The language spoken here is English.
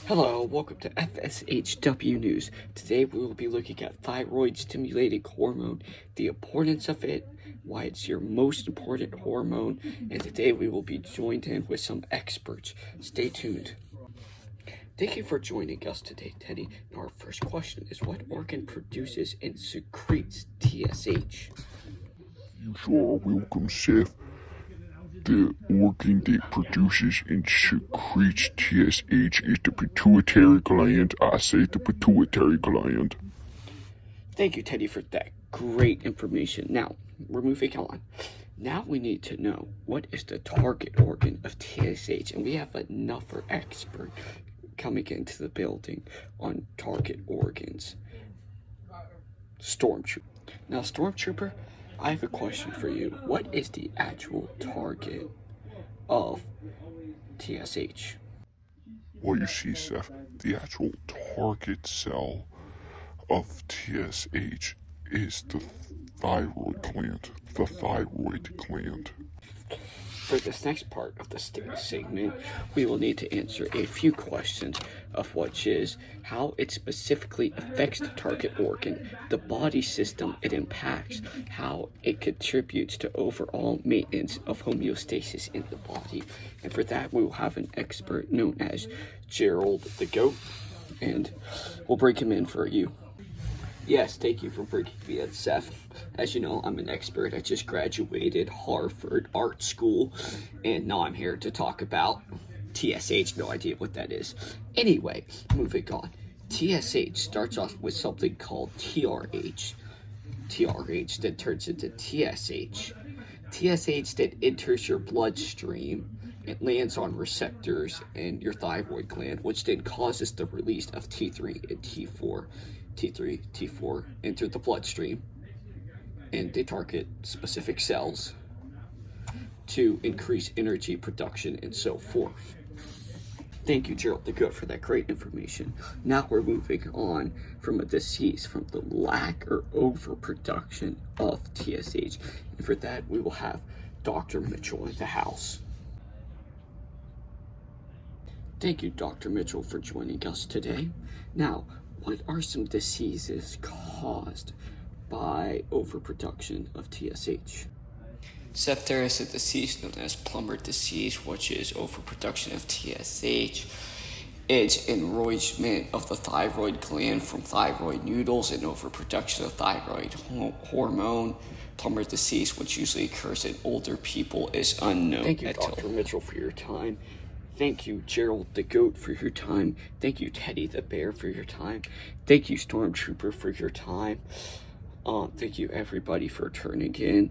Hello, welcome to FSHW News. Today we will be looking at thyroid-stimulating hormone, the importance of it, why it's your most important hormone, and today we will be joined in with some experts. Stay tuned. Thank you for joining us today, Teddy. Now our first question is, what organ produces and secretes TSH? You sure are welcome, Seth. The organ that produces and secretes TSH is the pituitary gland. I say the pituitary gland. Thank you, Teddy, for that great information. Now, we're moving on. Now we need to know, what is the target organ of TSH? And we have another expert coming into the building on target organs. Stormtrooper. Now, Stormtrooper, I have a question for you. What is the actual target of TSH? Well, you see, Seth, the actual target cell of TSH is the thyroid gland. The thyroid gland. For this next part of the segment, we will need to answer a few questions, of which is how it specifically affects the target organ, the body system it impacts, how it contributes to overall maintenance of homeostasis in the body. And for that, we will have an expert known as Gerald the Goat, and we'll bring him in for you. Yes, thank you for bringing me in, Seth. As you know, I'm an expert. I just graduated Harvard Art School, and now I'm here to talk about TSH. No idea what that is. Anyway, moving on. TSH starts off with something called TRH. TRH then turns into TSH. TSH then enters your bloodstream. It lands on receptors in your thyroid gland, which then causes the release of T3 and T4. T3, T4 enter the bloodstream, and they target specific cells to increase energy production and so forth. Thank you, Gerald the Goat, for that great information. Now we're moving on from a disease, from the lack or overproduction of TSH. And for that, we will have Dr. Mitchell in the house. Thank you, Dr. Mitchell, for joining us today. Now, what are some diseases caused by overproduction of TSH? Seth, there is a disease known as Plummer disease, which is overproduction of TSH. It's enlargement of the thyroid gland from thyroid nodules and overproduction of thyroid hormone. Plummer disease, which usually occurs in older people, is unknown. Thank you, Dr. Mitchell, for your time. Thank you, Gerald the Goat, for your time. Thank you, Teddy the Bear, for your time. Thank you, Stormtrooper, for your time. Thank you, everybody, for turning in.